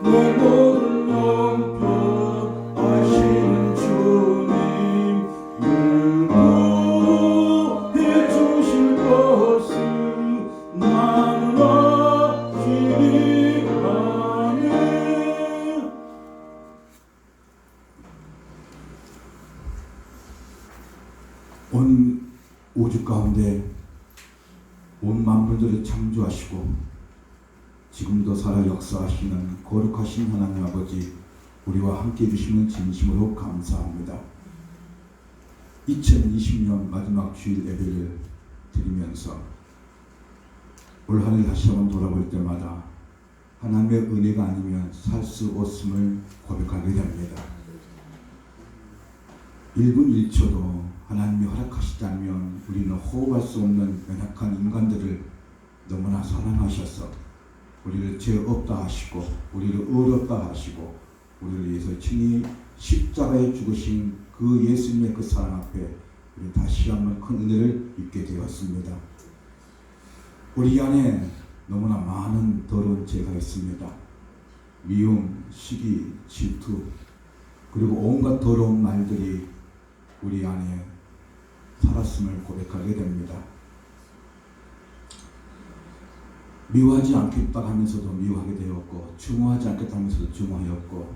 내 모든 형편 아시는 주님 인도해 주실 것을 나는 확실히 아네. 온 우주 가운데 온 만물들을 창조하시고 지금도 살아 역사하시는 거룩하신 하나님 아버지, 우리와 함께 해주시면 진심으로 감사합니다. 2020년 마지막 주일 예배를 드리면서 올 한 해 다시 한번 돌아볼 때마다 하나님의 은혜가 아니면 살 수 없음을 고백하게 됩니다. 1분 1초도 하나님이 허락하시지 않으면 우리는 호흡할 수 없는 연약한 인간들을 너무나 사랑하셔서 우리를 죄 없다 하시고 우리를 의롭다 하시고 우리를 위해서 친히 십자가에 죽으신 그 예수님의 그 사랑 앞에 우리 다시 한번 큰 은혜를 입게 되었습니다. 우리 안에 너무나 많은 더러운 죄가 있습니다. 미움, 시기, 질투, 그리고 온갖 더러운 말들이 우리 안에 살았음을 고백하게 됩니다. 미워하지 않겠다 하면서도 미워하게 되었고, 증오하지 않겠다 하면서도 증오하였고,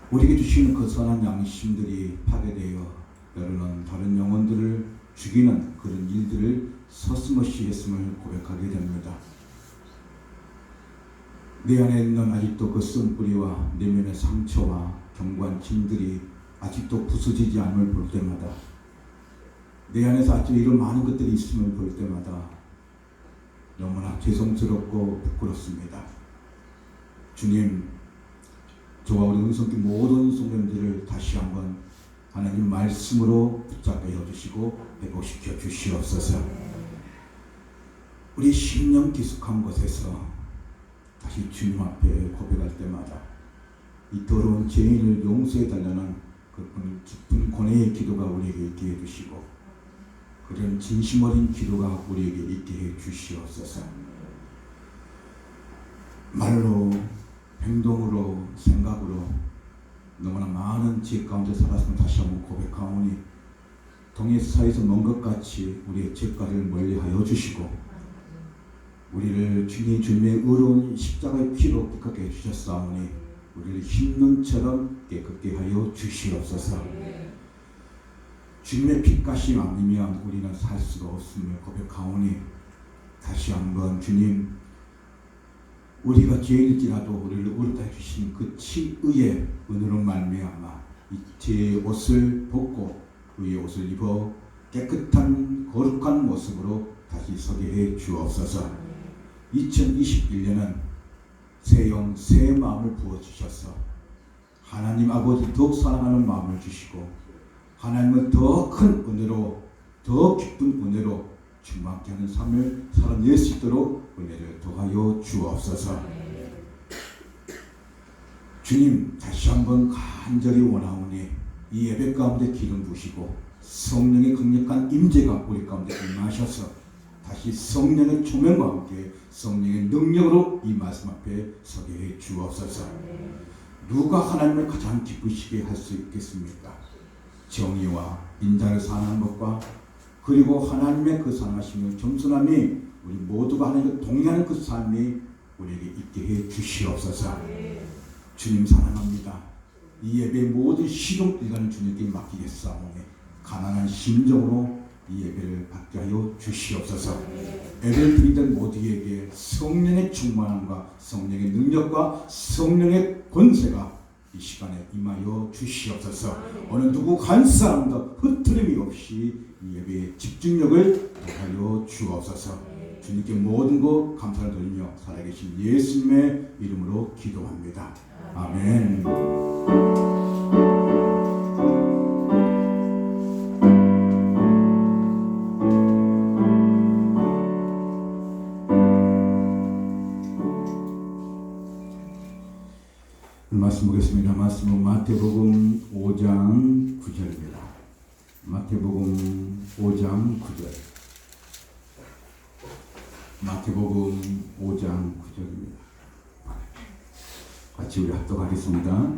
우리에게 주시는 그 선한 양심들이 파괴되어 때로는 다른 영혼들을 죽이는 그런 일들을 서슴없이 했음을 고백하게 됩니다. 내 안에 있는 아직도 그 쓴뿌리와 내면의 상처와 견고한 짐들이 아직도 부서지지 않음을 볼 때마다, 내 안에서 아직도 이런 많은 것들이 있음을 볼 때마다 너무나 죄송스럽고 부끄럽습니다. 주님, 저와 우리 은성교 모든 성도님들을 다시 한번 하나님 말씀으로 붙잡게 해주시고 회복시켜 주시옵소서. 우리 10년 기숙한 곳에서 다시 주님 앞에 고백할 때마다 이 더러운 죄인을 용서해 달라는 그 깊은 권해의 기도가 우리에게 있게 해주시고, 그런 진심 어린 기도가 우리에게 있게 해 주시옵소서. 말로, 행동으로, 생각으로 너무나 많은 죄 가운데 살았으면 다시 한번 고백하오니 동해사에서 먼 것 같이 우리의 죄가를 멀리하여 주시고, 우리를 주님의 의로운 십자가의 피로 깨끗게 해주셨사오니 우리를 흰눈처럼 깨끗게 하여 주시옵소서. 주님의 빛가심 아니면 우리는 살 수가 없음을 고백하오니 다시 한번 주님, 우리가 죄인일지라도 우리를 의롭다 해주신 그 치의의 은혜로 말미암아 이 죄의 옷을 벗고 의의 옷을 입어 깨끗한 거룩한 모습으로 다시 서게 해 주옵소서. 2021년은 새 영, 새 마음을 부어주셔서 하나님 아버지 더욱 사랑하는 마음을 주시고, 하나님은 더 큰 은혜로, 더 깊은 은혜로 충만케 하는 삶을 살아낼 수 있도록 은혜를 더하여 주옵소서. 주님, 다시 한번 간절히 원하오니 이 예배 가운데 기름 부시고 성령의 강력한 임재가 우리 가운데 임하셔서 다시 성령의 조명과 함께 성령의 능력으로 이 말씀 앞에 서게 해 주옵소서. 누가 하나님을 가장 기쁘시게 할 수 있겠습니까? 정의와 인자를 사랑하는 것과 그리고 하나님의 그 사랑하심의 겸손함이 우리 모두가 하나님과 동의하는 그 삶이 우리에게 있게 해 주시옵소서. 주님 사랑합니다. 이 예배의 모든 시종 일관을 주님께 맡기겠사오니 가난한 심정으로 이 예배를 받게 하여 주시옵소서. 예배를 드리던 모두에게 성령의 충만함과 성령의 능력과 성령의 권세가 이 시간에 임하여 주시옵소서. 어느 누구 한 사람도 흐트림이 없이 이 예배의 집중력을 더하여 주옵소서. 주님께 모든 것 감사를 드리며 살아계신 예수님의 이름으로 기도합니다. 아멘. 말씀 보겠습니다. 말씀은 마태복음 5장 9절입니다. 마태복음 5장 9절. 마태복음 5장 9절입니다. 같이 우리 합독하겠습니다.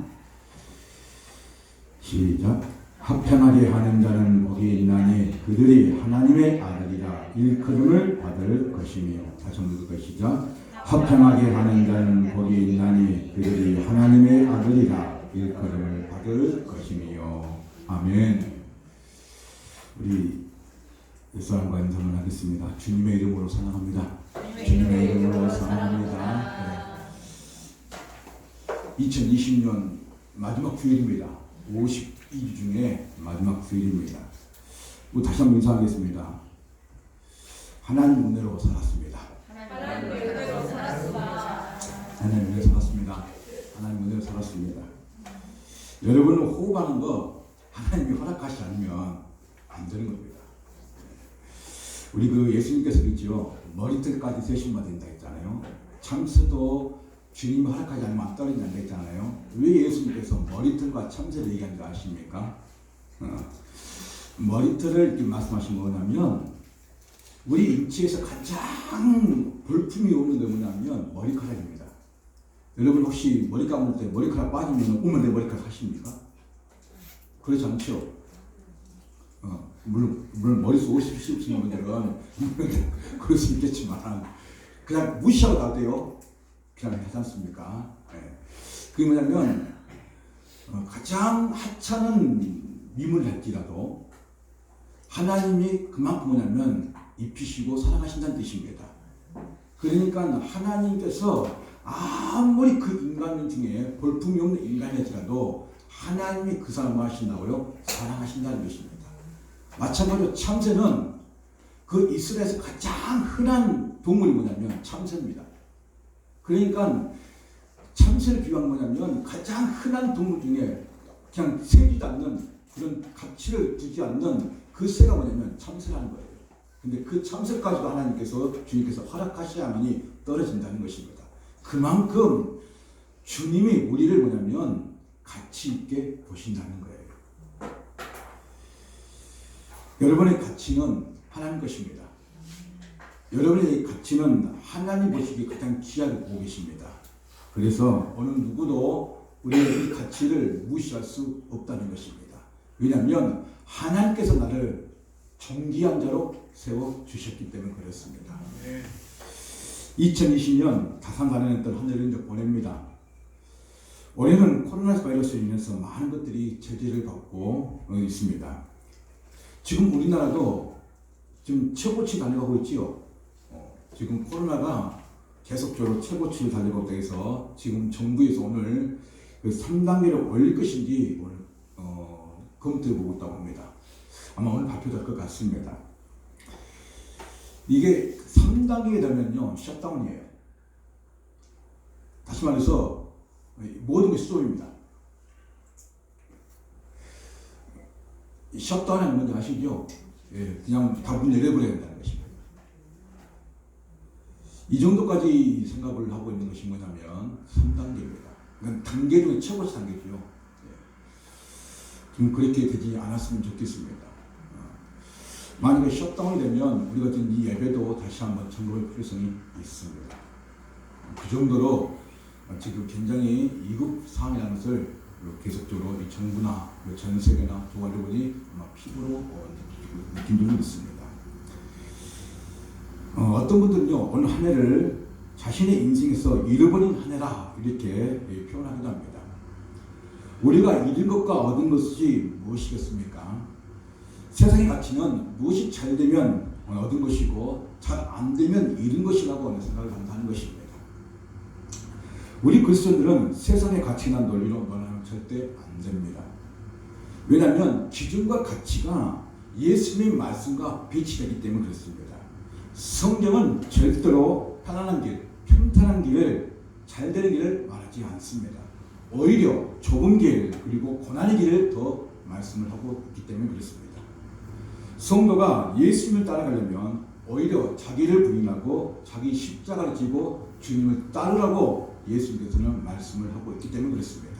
시작. 합평하게 하는 자는 복이 있나니 그들이 하나님의 아들이라 일컬음을 받을 것이며. 다시 한번 읽을 것이죠. 합평하게 하는 자는 복이 있나니 그들이 하나님의 아들이라 일컬음을 받을 것이며. 아멘. 우리 옛사람과 인사를 하겠습니다. 주님의 이름으로 사랑합니다. 주님의 이름으로 사랑합니다. 네. 2020년 마지막 주일입니다. 52주 중에 마지막 주일입니다. 다시 한번 인사하겠습니다. 하나님 은혜로 살았습니다. 하나님 은혜로 살았습니다. 하나님 은혜로 살았습니다. 하나님 은혜로 살았습니다. 여러분은 호흡하는 거 하나님이 허락하시지 않으면 안 되는 겁니다. 우리 예수님께서 그랬죠. 머리털까지 세심만 된다 했잖아요. 참새도 주님이 허락하지 않으면 안 떨어진다 했잖아요. 왜 예수님께서 머리털과 참새를 얘기한 줄 아십니까? 머리털을 이렇게 말씀하신 거냐면 우리 인체에서 가장 볼품이 없는 게 뭐냐면 머리카락입니다. 여러분 혹시 머리 감을 때 머리카락 빠지면 어머 내 머리카락 하십니까? 그렇지 않죠? 물론 머릿속 50씩 없으신 분들은 그럴 수 있겠지만 그냥 무시하고 가도 돼요. 그냥 하지 않습니까? 네. 그게 뭐냐면 가장 하찮은 미문을 할지라도 하나님이 그만큼 뭐냐면 입히시고 사랑하신다는 뜻입니다. 그러니까 하나님께서 아무리 그 인간 중에 볼품이 없는 인간이었지라도 하나님이 그 사람을 하신다고요? 사랑하신다는 뜻입니다. 마찬가지로 참새는 그 이스라엘에서 가장 흔한 동물이 뭐냐면 참새입니다. 그러니까 참새를 비유한 뭐냐면 가장 흔한 동물 중에 그냥 새지도 않는 그런 가치를 두지 않는 그 새가 뭐냐면 참새라는 거예요. 근데 그 참새까지도 하나님께서 주님께서 허락하셔야만이 떨어진다는 것입니다. 그만큼 주님이 우리를 뭐냐면 가치 있게 보신다는 거예요. 여러분의 가치는 하나님 것입니다. 여러분의 가치는 하나님 보시기에 가장 귀하게 보고 계십니다. 그래서 어느 누구도 우리의 이 가치를 무시할 수 없다는 것입니다. 왜냐하면 하나님께서 나를 존귀한 자로 세워주셨기 때문에 그렇습니다. 2020년 다산가련했던 한 해를 이제 보냅니다. 올해는 코로나 바이러스로 인해서 많은 것들이 제재를 받고 있습니다. 지금 우리나라도 지금 최고치 달려가고 있지요. 지금 코로나가 계속적으로 최고치를 달려가고 해서 지금 정부에서 오늘 그 3단계를 올릴 것인지 오늘 검토해 보고 있다고 합니다. 아마 오늘 발표될 것 같습니다. 이게 3단계가 되면요 셧다운이에요. 다시 말해서 모든 것이 스톱입니다. 셧다운이 뭔지 아시죠? 예, 그냥 다 문 열어버려야 된다는 것입니다. 이 정도까지 생각을 하고 있는 것이 뭐냐면 3단계입니다. 그건 단계 중에 최고치 단계죠. 예. 좀 그렇게 되지 않았으면 좋겠습니다. 만약에 셧다운이 되면 우리가 지금 이 예배도 다시 한번 점검할 필요성이 있습니다. 그 정도로 지금 굉장히 위급 상황이라는 것을 계속적으로 이 정부나 전 세계나 여러분이 아마 피부로 느낀 적이 있습니다. 어떤 분들은요 오늘 한 해를 자신의 인생에서 잃어버린 한 해라 이렇게 표현하기도 합니다. 우리가 잃은 것과 얻은 것이 무엇이겠습니까? 세상의 가치는 무엇이 잘 되면 얻은 것이고 잘 안 되면 잃은 것이라고 생각을 한다는 것입니다. 우리 그리스도인들은 세상의 가치나 논리로 논하면 절대 안 됩니다. 왜냐하면 기준과 가치가 예수님의 말씀과 배치되기 때문에 그렇습니다. 성경은 절대로 편안한 길, 평탄한 길을 잘 되는 길을 말하지 않습니다. 오히려 좁은 길 그리고 고난의 길을 더 말씀을 하고 있기 때문에 그렇습니다. 성도가 예수님을 따라가려면 오히려 자기를 부인하고 자기 십자가를 지고 주님을 따르라고 예수님께서는 말씀을 하고 있기 때문에 그렇습니다.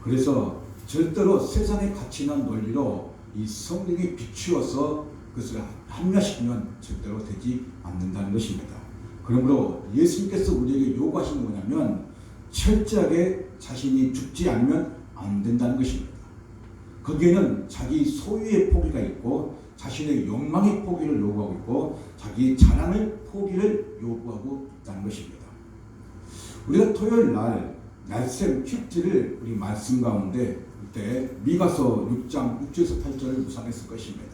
그래서 절대로 세상의 가치나 논리로 이 성경에 비추어서 그것을 합리화시키면 절대로 되지 않는다는 것입니다. 그러므로 예수님께서 우리에게 요구하신 게 뭐냐면 철저하게 자신이 죽지 않으면 안 된다는 것입니다. 거기에는 자기 소유의 포기가 있고 자신의 욕망의 포기를 요구하고 있고 자기 자랑의 포기를 요구하고 있다는 것입니다. 우리가 토요일 날 날샘 퀴즈를 우리 말씀 가운데 그때 미가서 6장 6절에서 8절을 묵상했을 것입니다.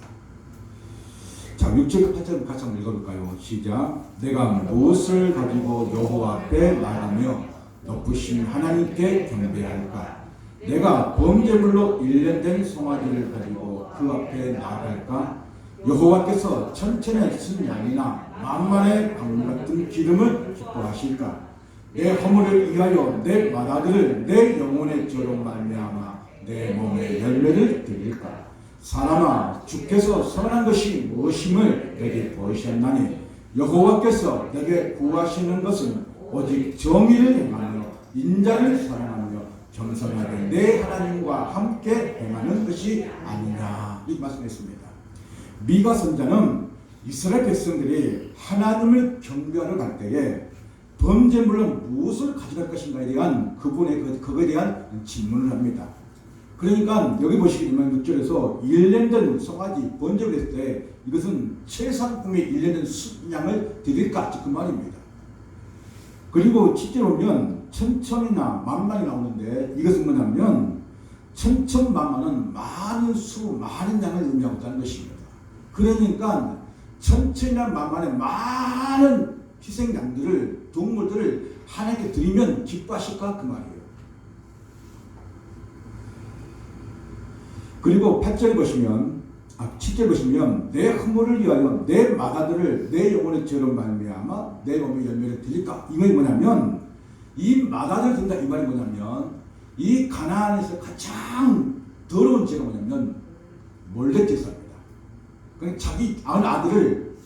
자, 6절에서 8절을 같이 한번 읽어볼까요? 시작. 내가 무엇을 가지고 여호와 앞에 나가며 높으신 하나님께 경배할까? 내가 범죄물로 일련된 송아지를 가지고 그 앞에 나아갈까? 여호와께서 천천의 쓴 양이나 만만의 방울 같은 기름을 기뻐하실까? 내 허물을 위하여 내 맏아들을 내 영혼의 죄로 말미암아 내 몸에 열매를 드릴까? 사람아, 주께서 선한 것이 무엇임을 내게 보이셨나니 여호와께서 내게 구하시는 것은 오직 정의를 행하며 인자를 사랑하며 겸손하게 내 하나님과 함께 행하는 것이 아니냐, 이렇게 말씀했습니다. 미가 선자는 이스라엘 백성들이 하나님을 경배하러 갈 때에 범죄물로 무엇을 가져갈 것인가에 대한 그거에 대한 질문을 합니다. 그러니까 여기 보시게 되면 6절에서 일련된 송아지 번제를 했을 때 이것은 최상품의 일련된 양을 드릴까, 그 말입니다. 그리고 7절 보면 천천이나 만만이 나오는데 이것은 뭐냐면 천천만만은 많은 수, 많은 양을 의미하고 있다는 것입니다. 그러니까 천천이나 만만의 많은 희생양들을, 동물들을 하나님께 드리면 기뻐하실까, 그 말이에요. 그리고 8절 보시면, 7절 보시면 내 허물을 위하여 내 맏아들을 내 영혼의 죄로 말미암아 내 몸의 열매를 드릴까? 이건 뭐냐면 이 맏아들을 든다, 이 말이 뭐냐면 이 가나안에서 가장 더러운 죄가 뭐냐면 몰래 제사입니다. 그러니까 자기 아들을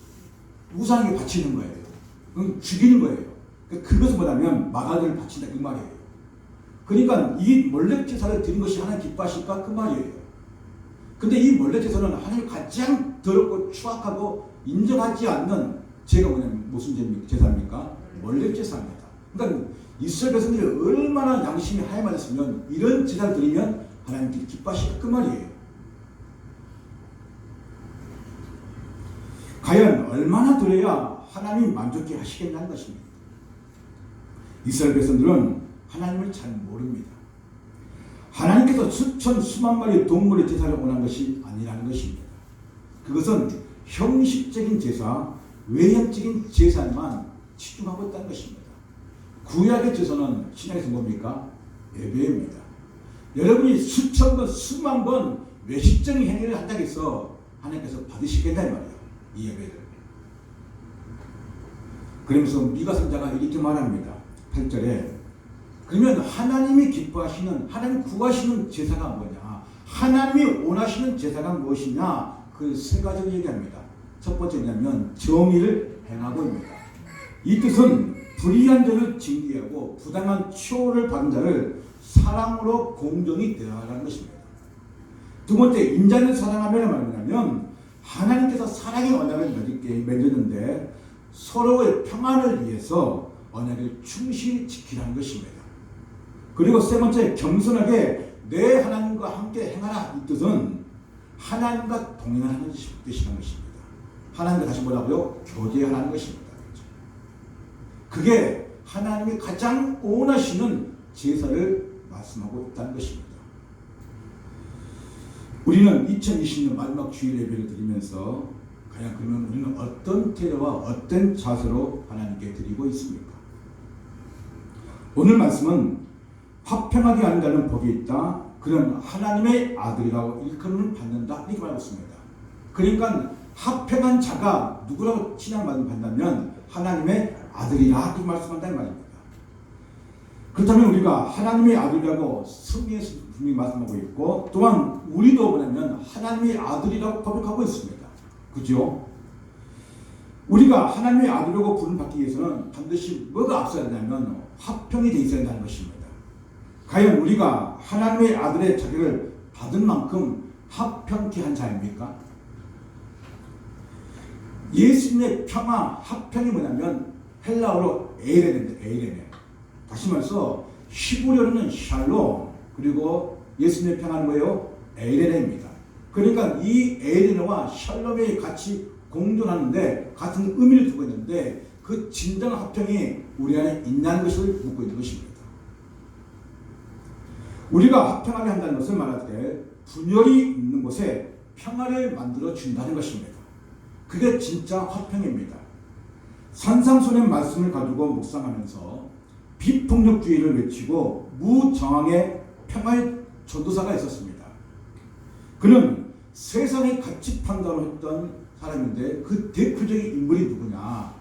우상에게 바치는 거예요. 그럼 죽이는 거예요. 그것은 뭐냐면 맏아들을 바친다, 그 말이에요. 그러니까 이 몰래 제사를 드린 것이 하나님 기뻐하실까, 그 말이에요. 근데 이 몰래 제사는 하나님 가장 더럽고 추악하고 인정하지 않는 죄가 뭐냐면 무슨 제사입니까? 몰래 제사입니다. 그러니까 이스라엘 백성들이 얼마나 양심이 하얘맞았으면 이런 제사를 드리면 하나님께 기뻐하실까, 그 말이에요. 과연 얼마나 드려야 하나님이 만족해 하시겠냐는 것입니다. 이스라엘 백성들은 하나님을 잘 모릅니다. 하나님께서 수천 수만 마리의 동물의 제사를 원한 것이 아니라는 것입니다. 그것은 형식적인 제사, 외형적인 제사에만 치중하고 있다는 것입니다. 구약의 제사는 신약에서 뭡니까? 예배입니다. 여러분이 수천 번, 수만 번 외식적인 행위를 한다고 해서 하나님께서 받으시겠다, 이 말이에요. 이 예배를. 그러면서 미가 선자가 이렇게 말합니다. 8절에 그러면 하나님이 기뻐하시는, 하나님 구하시는 제사가 뭐냐, 하나님이 원하시는 제사가 무엇이냐, 그 세 가지를 얘기합니다. 첫 번째 뭐냐면 정의를 행하고입니다. 이 뜻은 불의한 자를 징계하고 부당한 처우를 받은 자를 사랑으로 공정히 대하라는 것입니다. 두 번째, 인자를 사랑하면 뭐냐면 하나님께서 사랑의 언약을 맺었는데 서로의 평안을 위해서 언약을 충실히 지키라는 것입니다. 그리고 세 번째, 겸손하게 내 하나님과 함께 행하라, 이 뜻은 하나님과 동행하는 뜻이라는 것입니다. 하나님과 다시 뭐라고요? 교제하라는 것입니다. 그게 하나님이 가장 원하시는 제사를 말씀하고 있다는 것입니다. 우리는 2020년 마지막 주일 예배를 드리면서 과연 그러면 우리는 어떤 태도와 어떤 자세로 하나님께 드리고 있습니까? 오늘 말씀은 화평하게 하는 자는 복이 있다. 그는 하나님의 아들이라고 일컬음을 받는다, 이렇게 말하고 있습니다. 그러니까 화평한 자가 누구라고 칭함을 받는다면 하나님의 아들이라, 이렇게 말씀한다는 말입니다. 그렇다면 우리가 하나님의 아들이라고 성경에서 분명히 말씀하고 있고 또한 우리도 뭐냐면 하나님의 아들이라고 고백하고 있습니다. 그죠? 우리가 하나님의 아들이라고 부름 받기 위해서는 반드시 뭐가 앞서야 되냐면 화평이 되어 있어야 한다는 것입니다. 과연 우리가 하나님의 아들의 자격을 받은 만큼 화평케 한 자입니까? 예수님의 평화, 화평이 뭐냐면 헬라어로 에이레네입니다. 에이레네. 다시 말해서 히브리어는 샬롬, 그리고 예수님의 평안은 뭐예요? 에이레네입니다. 그러니까 이 에이레네와 샬롬이 같이 공존하는데 같은 의미를 두고 있는데 그 진정한 합평이 우리 안에 있냐는 것을 묻고 있는 것입니다. 우리가 합평하게 한다는 것을 말할 때 분열이 있는 곳에 평화를 만들어 준다는 것입니다. 그게 진짜 화평입니다. 산상순의 말씀을 가지고 묵상하면서 비폭력주의를 외치고 무정황의 평화의 전도사가 있었습니다. 그는 세상의 가치 판단을 했던 사람인데 그 대표적인 인물이 누구냐?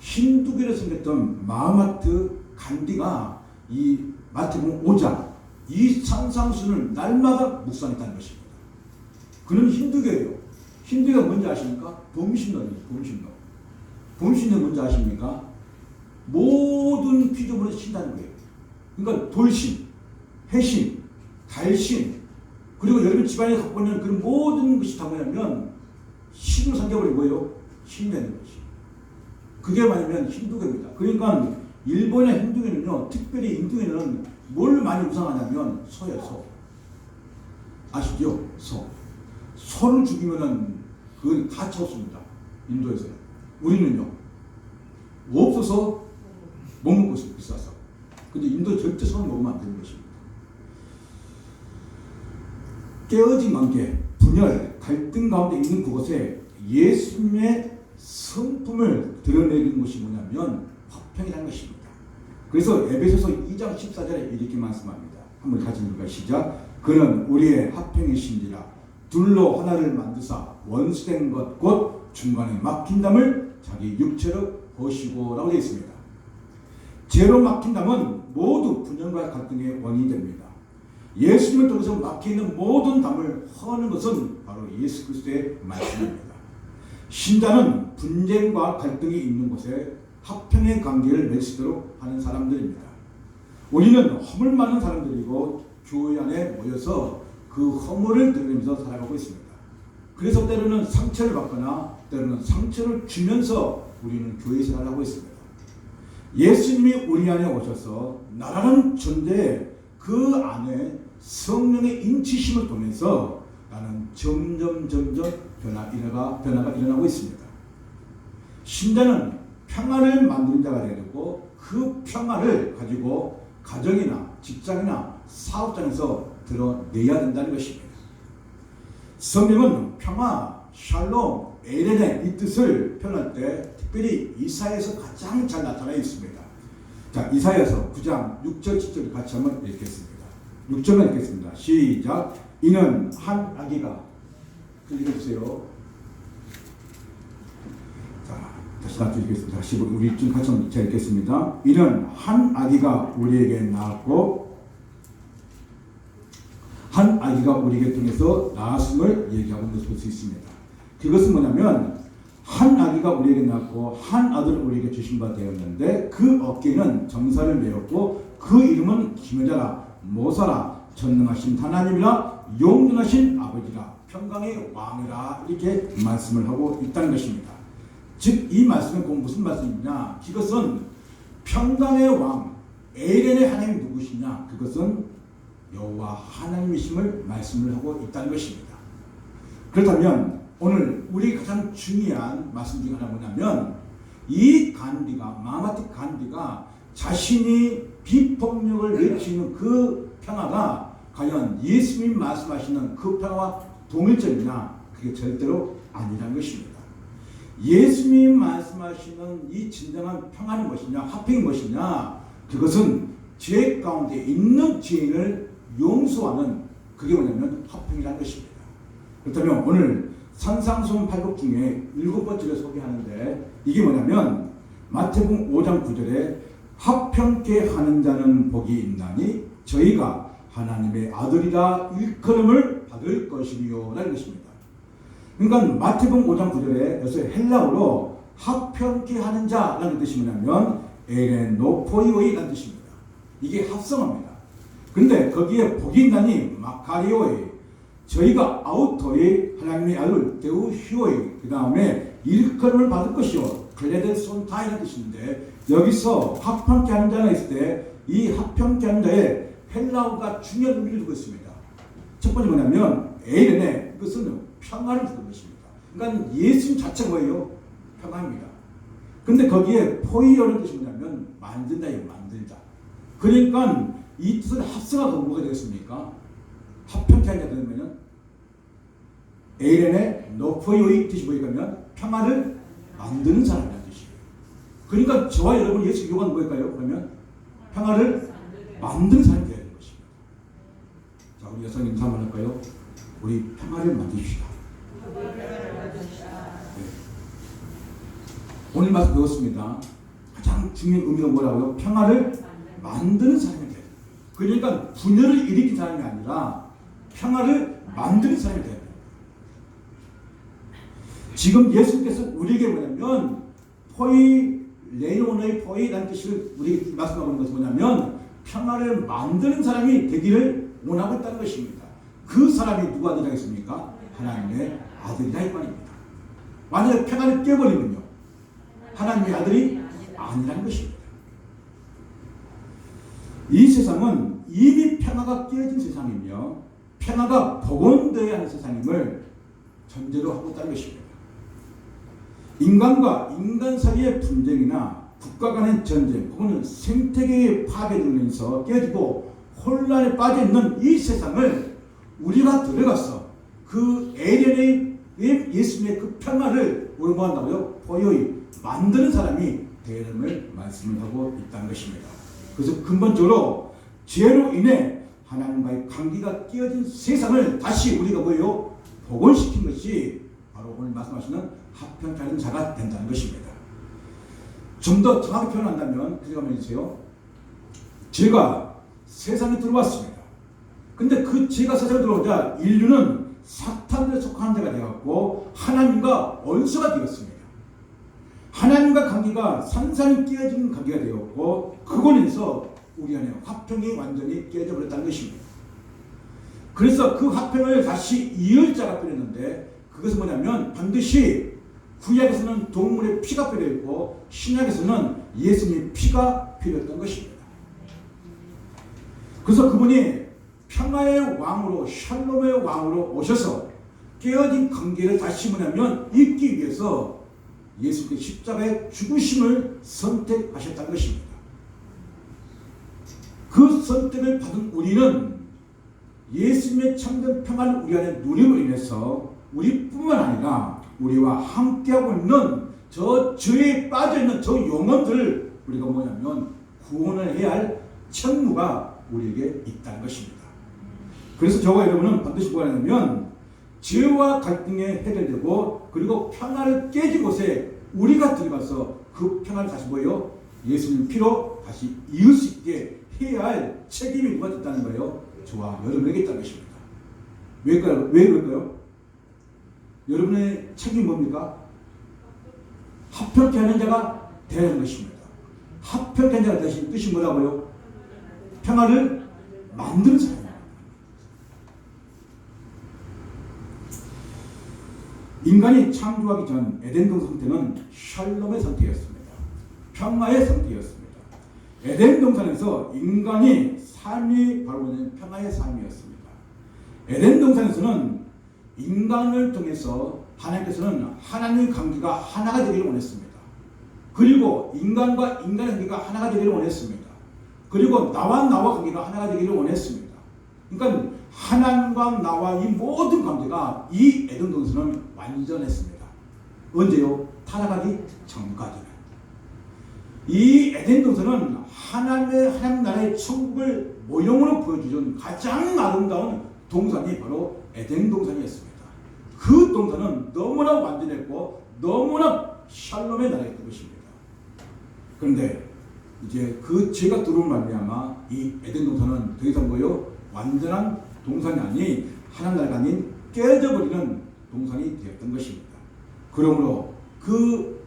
힌두교로 생겼던 마하마트 간디가 이 마태복음 5장 이 산상순을 날마다 묵상했다는 것입니다. 그는 힌두교예요. 힌두교가 뭔지 아십니까? 범신론이에요. 범신론. 범신론 뭔지 아십니까? 모든 피조물을 신다는 거예요. 그러니까 돌신, 해신, 달신, 그리고 여러분 집안에 갖고 있는 그런 모든 것이 다 뭐냐면 신을 섬겨버린 거예요. 신이 되는 것이. 그게 뭐냐면 힌두교입니다. 그러니까 일본의 힌두교는요, 특별히 힌두교는 뭘 많이 우상하냐면 소예요, 소. 아시죠? 소. 소를 죽이면은 그건 가치 없습니다. 인도에서는. 우리는요, 없어서 못 먹고 있어요, 비싸서. 근데 인도 절대 소를 먹으면 안 되는 것입니다. 깨어진 관계, 분열, 갈등 가운데 있는 그곳에 예수님의 성품을 드러내는 것이 뭐냐면 화평이라는 것입니다. 그래서 에베소서 2장 14절에 이렇게 말씀합니다. 한번 같이 읽을까요? 시작. 그는 우리의 화평이신지라 둘로 하나를 만드사 원수된 것 곧 중간에 막힌 담을 자기 육체로 허시고 라고 되어 있습니다. 죄로 막힌 담은 모두 분열과 갈등의 원인이 됩니다. 예수님을 통해서 막혀있는 모든 담을 허는 것은 바로 예수 그리스도의 말씀입니다. 신자는 분쟁과 갈등이 있는 곳에 화평의 관계를 맺도록 하는 사람들입니다. 우리는 허물 많은 사람들이고 교회 안에 모여서 그 허물을 드러내면서 살아가고 있습니다. 그래서 때로는 상처를 받거나 때로는 상처를 주면서 우리는 교회 생활을 하고 있습니다. 예수님이 우리 안에 오셔서 나라는 존재에 그 안에 성령의 인치심을 통해서 나는 점점 변화가 일어나고 있습니다. 신자는 평화를 만드는 자가 되야 되고 그 평화를 가지고 가정이나 직장이나 사업장에서 드러내야 된다는 것입니다. 성경은 평화, 샬롬, 에레네 이 뜻을 표현할 때 특별히 이사야에서 가장 잘 나타나 있습니다. 자, 이사야서 9장 6절 7절 같이 한번 읽겠습니다. 6절만 읽겠습니다. 시작. 이는 한 아기가 읽어주세요. 자, 다시 나도 읽겠습니다. 다시 우리 좀 같이 한번 읽겠습니다. 이는 한 아기가 우리에게 낳았고 한 아기가 우리에게 통해서 낳았음을 얘기하고 있는 것을 볼 수 있습니다. 그것은 뭐냐면 한 아기가 우리에게 낳았고 한 아들을 우리에게 주신 바 되었는데 그 어깨는 정사를 메었고 그 이름은 기묘자라 모사라 전능하신 하나님이라 용전하신 아버지라 평강의 왕이라 이렇게 말씀을 하고 있다는 것입니다. 즉 이 말씀은 꼭 무슨 말씀이냐? 그것은 평강의 왕 에렌의 하나님이 누구시냐? 그것은 여호와 하나님이심을 말씀을 하고 있다는 것입니다. 그렇다면 오늘 우리 가장 중요한 말씀 중 하나 뭐냐면 이 간디가 마하마트 간디가 자신이 비폭력을 외치는 그 평화가 과연 예수님 말씀하시는 그 평화와 동일점이냐? 그게 절대로 아니라는 것입니다. 예수님 말씀하시는 이 진정한 평화는 무엇이냐? 화평이 무엇이냐? 그것은 죄 가운데 있는 죄인을 용서하는 그게 뭐냐면 화평이라는 것입니다. 그렇다면 오늘 산상순 8곡 중에 7번째를 소개하는데 이게 뭐냐면 마태복음 5장 9절에 화평케 하는 자는 복이 있나니 저희가 하나님의 아들이라 일컬음을 받을 것이요 라는 것입니다. 그러니까 마태복음 5장 9절에 여기서 헬라어로 화평케 하는 자라는 뜻이 뭐냐면 에레노포이오이라는 뜻입니다. 이게 합성어입니다. 그런데 거기에 복이 있나니 마카리오이 저희가 아우토의 하나님의 아들 데우히오이 그 다음에 일컬음을 받을 것이요 클레데 손타이라는 뜻인데 여기서 화평케 하는 자가 있을 때 이 합평케 하는 자의 헬라어가 중요한 의미를 두고 있습니다. 첫 번째 뭐냐면 에이레네, 이것은 평화를 주는 것입니다. 그러니까 예수님 자체가 뭐예요? 평화입니다. 근데 거기에 포이어는 뜻이 뭐냐면 만든다예요. 만들자. 그러니까 이 뜻을 합성하고 뭐가 되겠습니까? 합평케 하는 자 되면은 에이레네 노포이오의 뜻이 뭐일까면 평화를 만드는 사람이라는 뜻이에요. 그러니까 저와 여러분 예수 요구하는 뭐일까요? 그러면 평화를 만드는 사람이 되어야 되는 것입니다. 자, 우리 여성님 한번 할까요? 우리 평화를 만듭시다. 네. 오늘 말씀 배웠습니다. 가장 중요한 의미가 뭐라고요? 평화를 만드는 사람이 돼야 돼요. 그러니까 분열을 일으킨 사람이 아니라 평화를 만드는 사람이 돼야 돼요. 지금 예수님께서 우리에게 뭐냐면 포이 레이온의 포이라는 뜻을 우리에게 말씀하고 있는 것은 뭐냐면 평화를 만드는 사람이 되기를 원하고 있다는 것입니다. 그 사람이 누가 되겠습니까? 하나님의 아들이라 이 말입니다. 만약에 평화를 깨버리면요, 하나님의 아들이 아니라는 것입니다. 이 세상은 이미 평화가 깨진 세상이며 평화가 복원되어야 하는 세상임을 전제로 하고 있다는 것입니다. 인간과 인간 사이의 분쟁이나 국가 간의 전쟁 혹은 생태계의 파괴되면서 깨지고 혼란에 빠져있는 이 세상을 우리가 들어가서 그 에덴의 예수님의 그 평화를 우리가 뭐 한다고요? 포효히 만드는 사람이 되는 말씀을 하고 있다는 것입니다. 그래서 근본적으로 죄로 인해 하나님과의 관계가 깨어진 세상을 다시 우리가 뭐예요? 복원시킨 것이 바로 오늘 말씀하시는 합평케 하는 자가 된다는 것입니다. 좀 더 정확히 표현한다면 그렇게 한번 해주세요. 죄가 세상에 들어왔습니다. 근데 그 죄가 세상에 들어오자 인류는 사탄에 속한 자가 되었고 하나님과 원수가 되었습니다. 하나님과 관계가 산산이 깨어진 관계가 되었고 그곳에서 우리 안에 화평이 완전히 깨져 버렸다는 것입니다. 그래서 그 화평을 다시 이을 자가 필요했는데 그것은 뭐냐면 반드시 구약에서는 동물의 피가 필요했고 신약에서는 예수님의 피가 필요했던 것입니다. 그래서 그분이 평화의 왕으로 샬롬의 왕으로 오셔서 깨어진 관계를 다시 뭐냐면 잇기 위해서 예수님의 십자가의 죽으심을 선택하셨다는 것입니다. 그 선택을 받은 우리는 예수님의 참된 평화를 우리 안에 누림으로 인해서 우리뿐만 아니라 우리와 함께하고 있는 저 죄에 빠져있는 저 영혼들을 우리가 뭐냐면 구원을 해야 할 책무가 우리에게 있다는 것입니다. 그래서 저와 여러분은 반드시 뭐가 하냐면 죄와 갈등이 해결되고 그리고 평화를 깨진 곳에 우리가 들어가서 그 평화를 다시 뭐예요? 예수님 피로 다시 이을 수 있게 해야 할 책임이 누가 있다는 거예요? 저와 여러분에게 있다는 것입니다. 왜 그럴까요? 여러분의 책임이 뭡니까? 합평케 하는 자가 되는 것입니다. 합평케 하는 자가 되신 뜻이 뭐라고요? 평화를 만드는 사람입니다. 인간이 창조하기 전 에덴동 상태는 샬롬의 상태였습니다. 평화의 상태였습니다. 에덴 동산에서 인간이 삶이 바로 평화의 삶이었습니다. 에덴 동산에서는 인간을 통해서 하나님께서는 하나님의 관계가 하나가 되기를 원했습니다. 그리고 인간과 인간의 관계가 하나가 되기를 원했습니다. 그리고 나와 관계가 하나가 되기를 원했습니다. 그러니까 하나님과 나와 이 모든 관계가 이 에덴 동산은 완전했습니다. 언제요? 타락하기 전까지는. 이 에덴 동산은 하나님 나라의 천국을 모형으로 보여주는 가장 아름다운 동산이 바로 에덴 동산이었습니다. 그 동산은 너무나 완전했고 너무나 샬롬의 나라였던 것입니다. 그런데 이제 그 죄가 들어온 말미암아 이 에덴 동산은 더 이상 뭐요? 완전한 동산이 아닌 하나님 나라가 아닌 깨져버리는 동산이 되었던 것입니다. 그러므로 그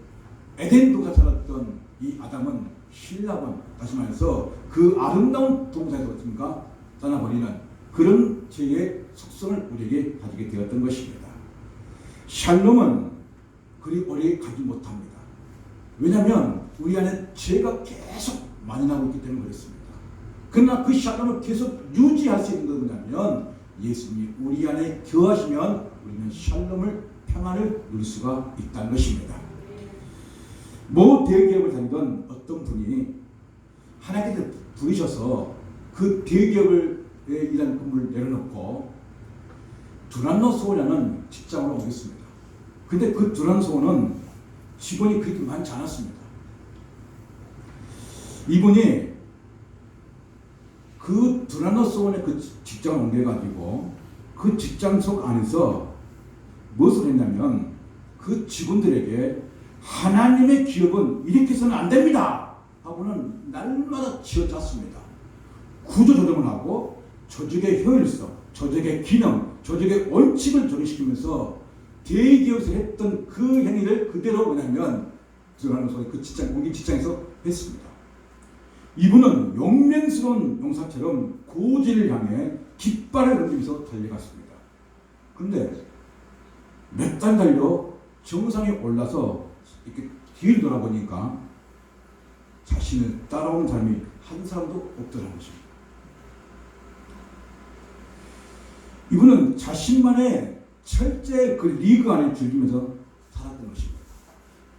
에덴 동산 살았던 이 아담은 신라본 다시 말해서 그 아름다운 동산에서 어떻습니까? 떠나버리는 그런 죄의 속성을 우리에게 가지게 되었던 것입니다. 샬롬은 그리 오래 가지 못합니다. 왜냐하면 우리 안에 죄가 계속 많이 나고 있기 때문에 그렇습니다. 그러나 그 샬롬을 계속 유지할 수 있는 건 뭐냐면 예수님이 우리 안에 거하시면 우리는 샬롬을 평안을 누릴 수가 있다는 것입니다. 모 대기업을 다니던 어떤 분이 하나님께서 부르셔서 그 대기업을 일하는 근무를 내려놓고 두란노소라는 직장으로 오겠습니다. 근데 그 두란노소는 직원이 그렇게 많지 않았습니다. 이분이 그 두란노소원의 그 직장을 옮겨가지고 그 직장 속 안에서 무엇을 했냐면 그 직원들에게 하나님의 기업은 이렇게 해서는 안 됩니다 하고는 날마다 지어짰습니다. 구조조정을 하고 조직의 효율성, 조직의 기능, 조직의 원칙을 적용시키면서 대기업에서 했던 그 행위를 그대로 뭐냐면 그 직장, 옮긴 직장에서 했습니다. 이분은 용맹스러운 용사처럼 고지를 향해 깃발을 넘기면서 달려갔습니다. 그런데 몇 달 달려 정상에 올라서 이렇게 뒤를 돌아보니까 자신을 따라오는 사람이 한 사람도 없더라는 것입니다. 이분은 자신만의 철저히 그 리그 안에 즐기면서 살았던 것입니다.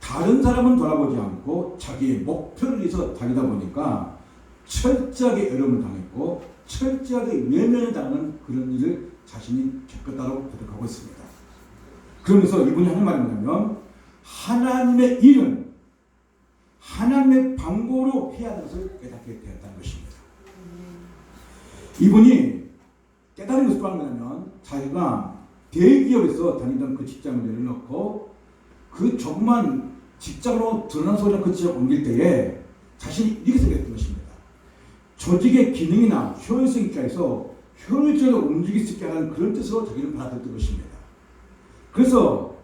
다른 사람은 돌아보지 않고 자기의 목표를 위해서 달리다 보니까 철저하게 어려움을 당했고 철저하게 외면을 당하는 그런 일을 자신이 겪었다고 고백하고 있습니다. 그러면서 이분이 하는 말이 뭐냐면 하나님의 일은 하나님의 방법으로 해야 하는 것을 깨닫게 되었다는 것입니다. 이분이 깨달은 것이 뭐냐면 자기가 대기업에서 다니던 그 직장을 내려놓고 그 조그만 직장으로 드러난 소리를 그 직장을 옮길 때에 자신이 이렇게 생각했던 것입니다. 조직의 기능이나 효율성 있게 해서 효율적으로 움직일 수 있게 하는 그런 뜻으로 자기는 받아들였던 것입니다. 그래서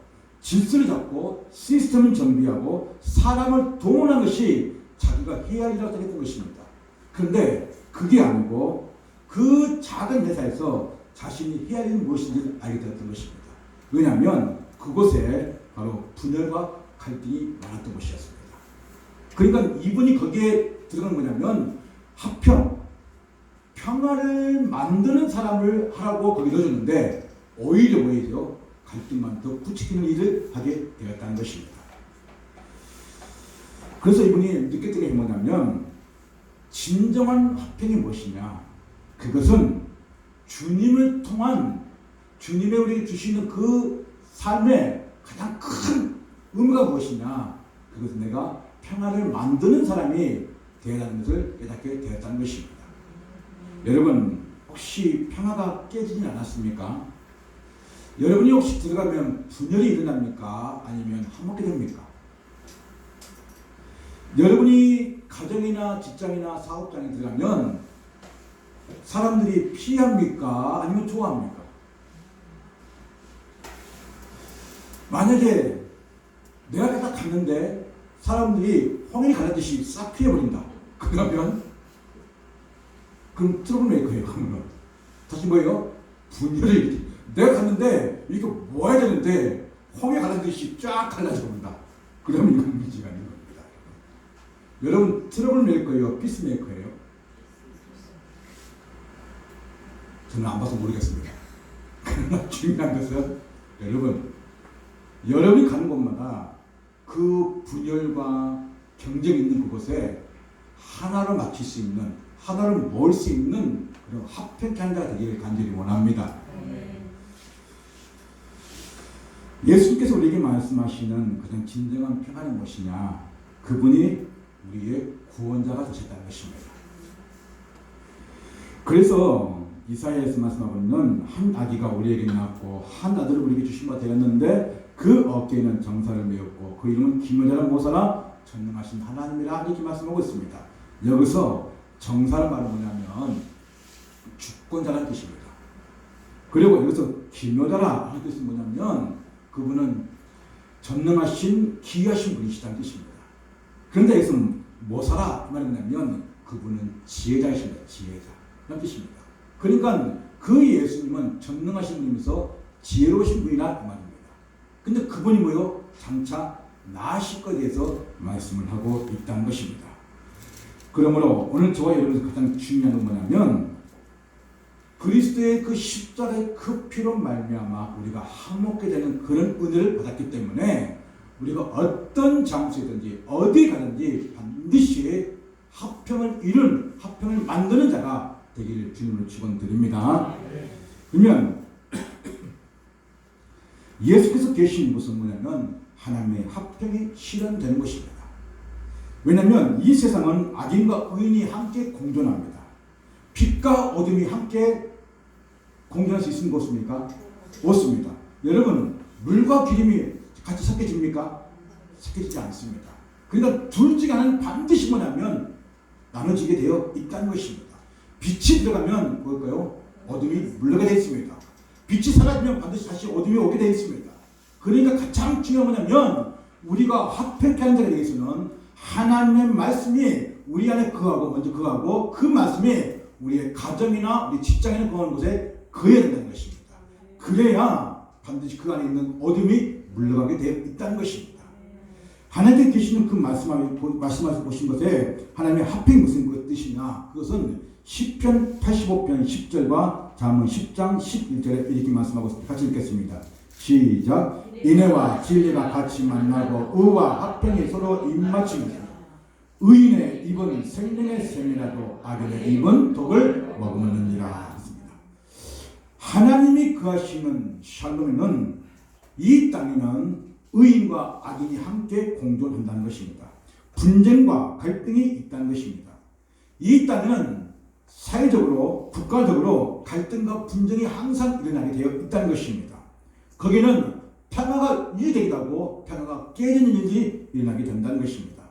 질서를 잡고 시스템을 정비하고 사람을 동원한 것이 자기가 해야 할 일이라고 생각했던 것입니다. 그런데 그게 아니고 그 작은 회사에서 자신이 해야 할 일은 무엇인지를 알게 되었던 것입니다. 왜냐하면 그곳에 바로 분열과 갈등이 많았던 것이었습니다. 그러니까 이분이 거기에 들어간 뭐냐면 합평, 평화를 만드는 사람을 하라고 거기 넣어줬는데 오히려 갈등만 더 부추기는 일을 하게 되었다는 것입니다. 그래서 이분이 느꼈던 게 뭐냐면 진정한 화평이 무엇이냐, 그것은 주님을 통한 주님의 우리에게 주시는 그 삶의 가장 큰 의미가 무엇이냐, 그것은 내가 평화를 만드는 사람이 되어야하는 것을 깨닫게 되었다는 것입니다. 여러분 혹시 평화가 깨지진 않았습니까? 여러분이 혹시 들어가면 분열이 일어납니까? 아니면 화목게 됩니까? 여러분이 가정이나 직장이나 사업장에 들어가면 사람들이 피합니까? 아니면 좋아합니까? 만약에 내가 딱 갔는데 사람들이 홍인이 가라듯이 싹 피해버린다. 그러면 그럼 트러블 메이커예요. 그러면 다시 뭐예요? 분열을 일으키. 내가 갔는데 이거 모아야 되는데 홍해 가라듯이 쫙 갈라져버린다. 그러면 이건 문제가 아닌 겁니다. 여러분 트러블 메이커예요? 피스 메이커예요? 저는 안 봐서 모르겠습니다. 그러나 중요한 것은 여러분이 가는 곳마다 그 분열과 경쟁이 있는 그곳에 하나로 맞출 수 있는, 하나를 모을 수 있는 그런 합평케 한 자가 되기를 간절히 원합니다. 예수님께서 우리에게 말씀하시는 가장 진정한 평안이 무엇이냐, 그분이 우리의 구원자가 되셨다는 것입니다. 그래서 이사야에서 말씀하고 있는 한 아기가 우리에게 낳았고 한 아들을 우리에게 주신 바 되었는데 그 어깨에는 정사를 메었고 그 이름은 기묘자라 모사라 전능하신 하나님이라 이렇게 말씀하고 있습니다. 여기서 정사를 말은 뭐냐면 주권자라는 뜻입니다. 그리고 여기서 기묘자라 하는 뜻은 뭐냐면 그분은 전능하신 기이하신 분이시다는 뜻입니다. 그런데 여기서 모사라 말이 뭐냐면 그분은 지혜자이십니다. 지혜자 라는 뜻입니다. 그러니까 그 예수님은 전능하신 분이면서 지혜로우신 분이라 그 말입니다. 근데 그분이 장차 나실 것에 대해서 말씀을 하고 있다는 것입니다. 그러므로 오늘 저와 여러분에서 가장 중요한 건 뭐냐면 그리스도의 그 십자가의 그 피로 말미암아 우리가 화목게 되는 그런 은혜를 받았기 때문에 우리가 어떤 장소이든지 어디 가든지 반드시 합평을 만드는 자가 되기를 주님으로 축원드립니다. 그러면 예수께서 계신 곳은 뭐냐면 하나님의 합평이 실현되는 것입니다. 왜냐하면 이 세상은 악인과 의인이 함께 공존합니다. 빛과 어둠이 함께 공존할 수 있는 것입니까? 없습니다. 여러분, 물과 기름이 같이 섞여집니까? 섞여지지 않습니다. 그러니까 둘 중에 하나는 반드시 뭐냐면 나눠지게 되어 있다는 것입니다. 빛이 들어가면 뭘까요? 어둠이 물러게 되어 있습니다. 빛이 사라지면 반드시 다시 어둠이 오게 되어 있습니다. 그러니까 가장 중요한 뭐냐면 우리가 합평케 하는 자에 대해서는 하나님의 말씀이 우리 안에 거하고 그 말씀이 우리의 가정이나 우리 직장이나 거하는 곳에 거해야 된다는 것입니다. 그래야 반드시 그 안에 있는 어둠이 물러가게 되어 있다는 것입니다. 하나님께 계시는 그 말씀을 보신 것에 하나님의 합평이 무슨 뜻이냐? 그것은 시편 85편 10절과 잠언 10장 11절에 이렇게 말씀하고 있습니다. 같이 읽겠습니다. 시작. 인애와 진리가 같이 만나고 의와 합평이 서로 입맞추면서 의인의 입은 생명의 샘이라도 악인의 입은 독을 머금느니라. 하나님이 거하시는 샬롬에는 이 땅에는 의인과 악인이 함께 공존한다는 것입니다. 분쟁과 갈등이 있다는 것입니다. 이 땅에는 사회적으로 국가적으로 갈등과 분쟁이 항상 일어나게 되어 있다는 것입니다. 거기는 평화가 유지되기도 하고 평화가 깨지는 일이 일어나게 된다는 것입니다.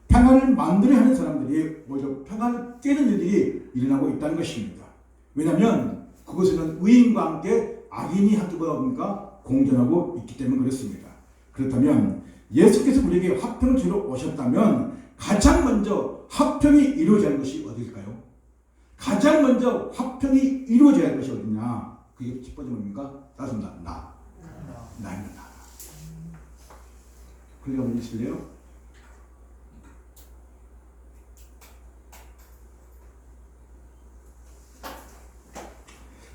평화를 만들어야 하는 사람들이 오히려 평화를 깨는 일이 일어나고 있다는 것입니다. 왜냐하면 그것에는 의인과 함께 악인이 함께 공존하고 있기 때문에 그렇습니다. 그렇다면 예수께서 우리에게 화평을 주러 오셨다면 가장 먼저 화평이 이루어져야 하는 것이 어디일까요? 가장 먼저 화평이 이루어져야 하는 것이 어디냐? 그게 첫 번째 뭡니까? 따집니다. 나입니다. 그게 한번 읽으실래요?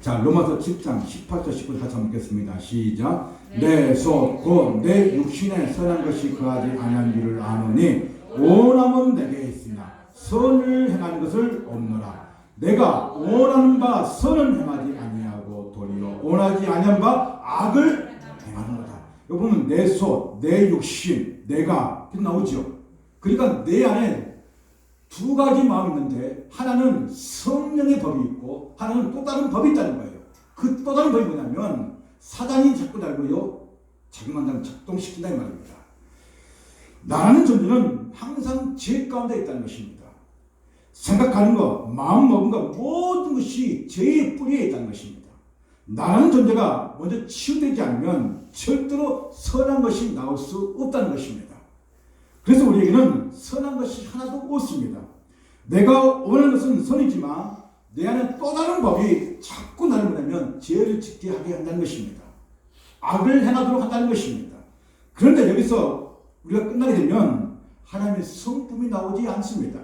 자, 로마서 7장 18절 19절 같이 한번 읽겠습니다. 시작. 내 속 곧 내 육신에 선한 것이 거하지 아니한 줄을 아노니 원함은 내게 있으나 선을 행하는 것을 없노라. 내가 원하는 바 선은 행하지 아니하고 도리어 원하지 아니한 바 악을 행하는도다. 여기 보면 내 속, 내 육신, 내가 이렇게 나오죠. 그러니까 내 안에 두 가지 마음이 있는데 하나는 성령의 법이 있고 하나는 또 다른 법이 있다는 거예요. 그 또 다른 법이 뭐냐면 사단이 자꾸 달고요 자기만 작동시킨다 이 말입니다. 나라는 존재는 항상 죄 가운데 있다는 것입니다. 생각하는 것, 마음 먹은 것 모든 것이 죄의 뿌리에 있다는 것입니다. 나라는 존재가 먼저 치유되지 않으면 절대로 선한 것이 나올 수 없다는 것입니다. 그래서 우리에게는 선한 것이 하나도 없습니다. 내가 원하는 것은 선이지만 내 안에 또 다른 법이 자꾸 나를 보내면 죄를 짓게 하게 한다는 것입니다. 악을 행하도록 한다는 것입니다. 그런데 여기서 우리가 끝나게 되면 하나님의 성품이 나오지 않습니다.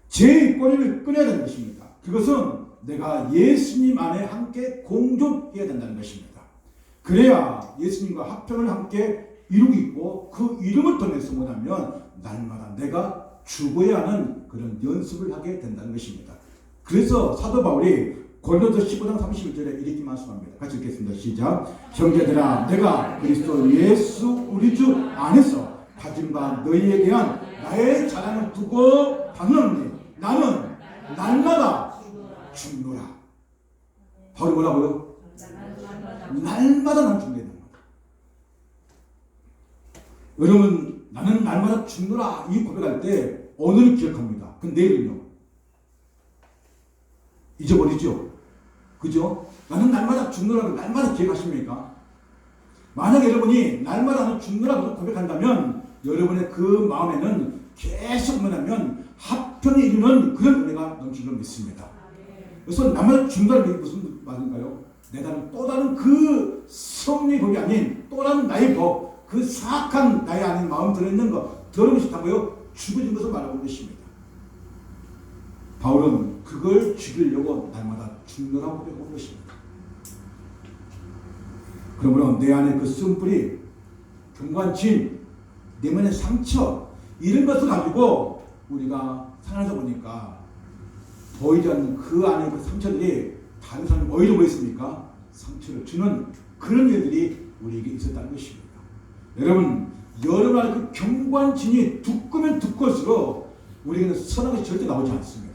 죄의 꼬리를 끊어야 되는 것입니다. 그것은 내가 예수님 안에 함께 공존해야 된다는 것입니다. 그래야 예수님과 합평을 함께 이루고 있고 그 이름을 통해서 뭐냐면 날마다 내가 죽어야 하는 그런 연습을 하게 된다는 것입니다. 그래서 사도 바울이 고린도서 15장 31절에 이렇게 말씀합니다. 같이 읽겠습니다. 시작. 형제들아 내가 그리스도 예수 우리 주 안에서 가진 바 너희에 대한 나의 자랑을 두고 받노니 나는 날마다 죽노라. 바울이 뭐라고요? 날마다 난 죽게 된다. 여러분 나는 날마다 죽노라 이 고백할 때 오늘을 기억합니다. 그럼 내일은요? 잊어버리죠? 그죠? 나는 날마다 죽노라고 날마다 기억하십니까? 만약 여러분이 날마다 나는 죽노라고 고백한다면 여러분의 그 마음에는 계속 뭐냐면 합평이 이루는 그런 은혜가 넘치는 믿습니다. 그래서 날마다 죽노라는 게 무슨 말인가요? 내가 또 다른 그 성령의 법이 아닌 또 다른 나의 법, 그 사악한 나의 안에 마음 들어있는 것, 더러운 것이 다 뭐요? 죽어진 것을 말하고 계십니다. 바울은 그걸 죽이려고 날마다 죽노라고 고백한 것입니다. 그러므로 내 안에 그 쓴뿌리, 경관진, 내면의 상처 이런 것을 가지고 우리가 살아서 보니까 보이지 않는 그 안에 그 상처들이 다른 사람이 오히려 뭐 있습니까? 상처를 주는 그런 일들이 우리에게 있었다는 것입니다. 여러분 안에 그 경관진이 두꺼우면 두꺼울수록 우리에게는 선한 것이 절대 나오지 않습니다.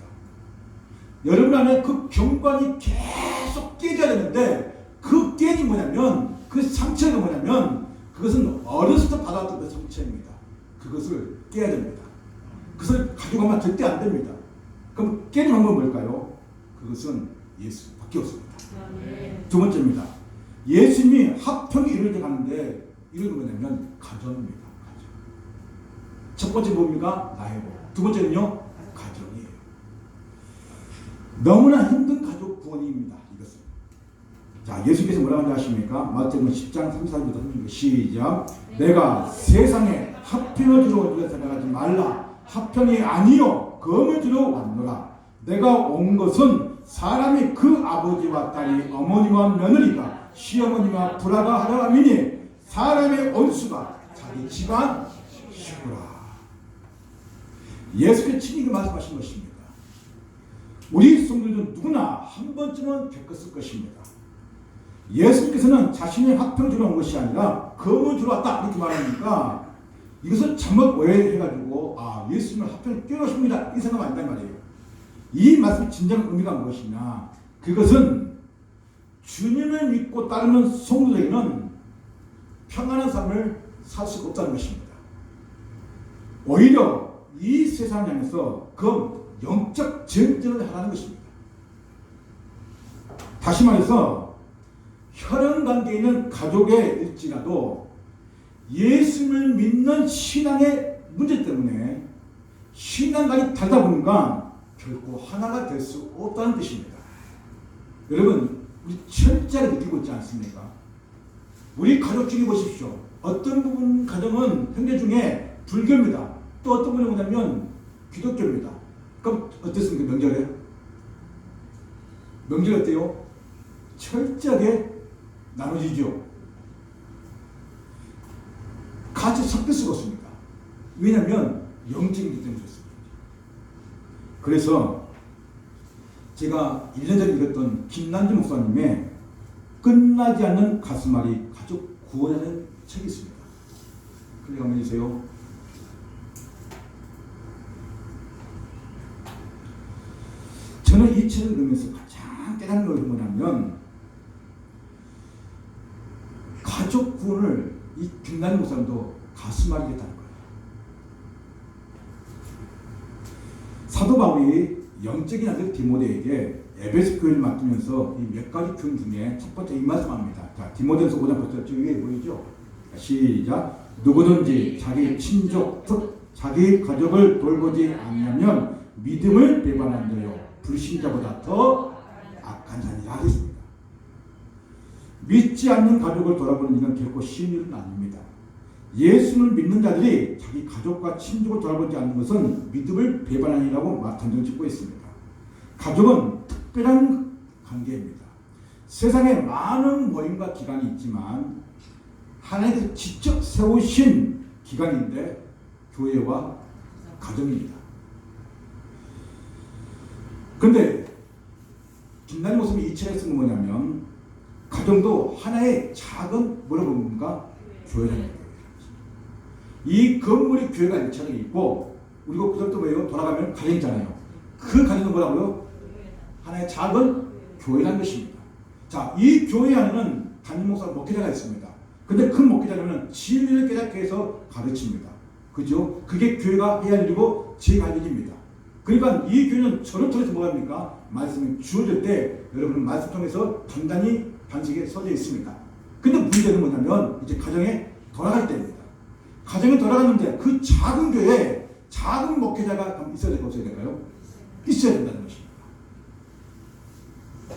여러분 안에 그 경관이 계속 깨져야 되는데 그 깨지 뭐냐면 그 상처가 뭐냐면 그것은 어렸을 때 받아왔던 그 상처입니다. 그것을 깨야 됩니다. 그것을 가져가면 절대 안 됩니다. 그럼 깨는 방법은 뭘까요? 그것은 예수밖에 없습니다. 두 번째입니다. 예수님이 합평이 이룰 때 가는데 이루는 뭐냐면 가정입니다. 가정. 첫 번째 뭡니까? 나의 복. 두 번째는요? 가정이에요. 너무나 힘든 가족 구원입니다. 이것은. 자, 예수께서 뭐라고 하는지 아십니까? 마태복음 10장 34절부터 시작. 내가 세상에 합평을 주러 온 줄에 생각하지 말라. 합평이 아니요 검을 주러 왔노라. 내가 온 것은 사람이 그 아버지와 딸이 어머니와 며느리가 시어머니와 부라가 하려 함이니 사람의 온수가 자기 집안 식구라. 예수께서 친히 말씀하신 것입니다. 우리 성도들은 누구나 한 번쯤은 겪었을 것입니다. 예수께서는 자신의 합평을 주러 온 것이 아니라 검을 주러 왔다 이렇게 말하니까 이것을 잘못 오해해가지고 예수님은 합평을 깨우십니다 이 생각은 아니다 말이에요. 이 말씀의 진정 의미가 무엇이냐, 그것은 주님을 믿고 따르는 성도에게는 평안한 삶을 살 수가 없다는 것입니다. 오히려 이 세상을 향해서 그 영적 전쟁을 하라는 것입니다. 다시 말해서 혈연 관계에 있는 가족일지라도 예수님을 믿는 신앙의 문제 때문에 신앙관이 다르다 보니까 결코 하나가 될 수 없다는 뜻입니다. 여러분, 우리 철저하게 느끼고 있지 않습니까? 우리 가족 중에 보십시오. 어떤 부분 가정은 형제 중에 불교입니다. 또 어떤 분은 뭐냐면 기독교입니다. 그럼 어떻습니까? 명절에? 명절 어때요? 철저하게 나눠지죠. 같이 섞일 수가 없습니다. 왜냐하면 영적이기 때문에 그렇습니다. 그래서 제가 1년 전에 읽었던 김난주 목사님의 끝나지 않는 가슴앓이 가족 구원이라는 책이 있습니다. 클릭 한번 해주세요. 저는 이 책을 읽으면서 가장 깨닫는 것이 뭐냐면 가족 구원을 이 김난주 목사님도 가슴앓이 했다는 거예요. 사도 바울이 영적인 아들 디모데에게 에베소 교회를 맡으면서 이 몇 가지 교훈 중에 첫 번째 이 말씀합니다. 자, 디모데전서 5장 벌써 위에 보이죠? 시작. 누구든지 자기 친족, 즉 자기 가족을 돌보지 않으면 믿음을 배반한 자요 불신자보다 더 악한 자니라 하겠습니다. 믿지 않는 가족을 돌아보는 일은 결코 쉬운 일은 아닙니다. 예수를 믿는 자들이 자기 가족과 친족을 돌아보지 않는 것은 믿음을 배반하는 일이라고 마탄을 짓고 있습니다. 가족은 특별한 관계입니다. 세상에 많은 모임과 기관이 있지만 하나님께서 직접 세우신 기관인데 교회와 가정입니다. 그런데 김난희 목사님이 이 책에 쓴 건 뭐냐면 가정도 하나의 작은 뭐라고 봅니까? 교회라는 거예요. 이 건물이 교회가 일차례 있고 우리가 그전부터 뭐예요? 돌아가면 가정이 있잖아요. 그 가정은 뭐라고요? 하나의 작은 교회라는 것입니다. 자, 이 교회 안에는 담임 목사 목회자가 있습니다. 근데 그 목회자는 진리를 깨닫게 해서 가르칩니다. 그죠? 그게 교회가 해야 할 일이고 제 할 일입니다. 그러니까 이 교회는 저를 통해서 뭐 합니까? 말씀이 주어질 때 여러분은 말씀 통해서 단단히 반석에 서져 있습니다. 근데 문제는 뭐냐면 이제 가정에 돌아갈 때입니다. 가정에 돌아갔는데 그 작은 교회에 작은 목회자가 있어야 될까 없어야 될까요? 있어야 된다는 것입니다.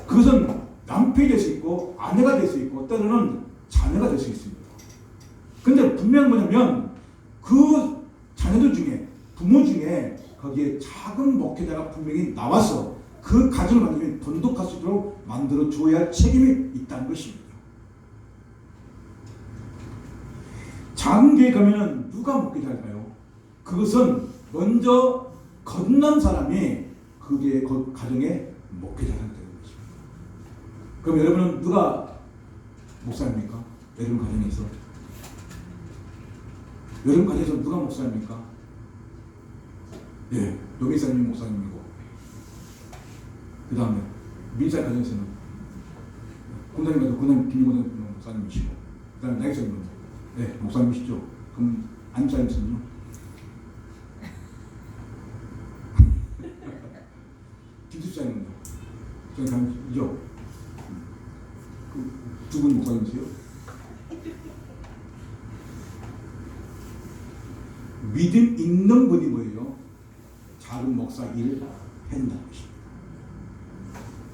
그것은 남편이 될 수 있고 아내가 될 수 있고 때로는 자녀가 될 수 있습니다. 근데 분명한 뭐냐면 그 자녀들 중에 부모 중에 거기에 작은 목회자가 분명히 나와서 그 가정을 완전히 돈독할 수 있도록 만들어 줘야 할 책임이 있다는 것입니다. 작은 교회 가면은 누가 목회자일까요? 그것은 먼저 건넌 사람이 그게 그 가정의 목회자가 되는 것입니다. 그럼 여러분은 누가 목사입니까? 여러분 가정에서? 여러분 가정에서 누가 목사입니까? 예, 노미사님이 목사님이고, 그 다음에 민사 가정에서는 군사님 가서 군사님 김용건 목사님이시고, 그 다음에 나익사님은 네, 목사님이시죠. 그럼 안사님은요? 김수사님은요? 저희 가면이죠. 두 분 목사님이세요? 믿음 있는 분이 뭐예요? 작은 목사 일을 한다는 것입니다.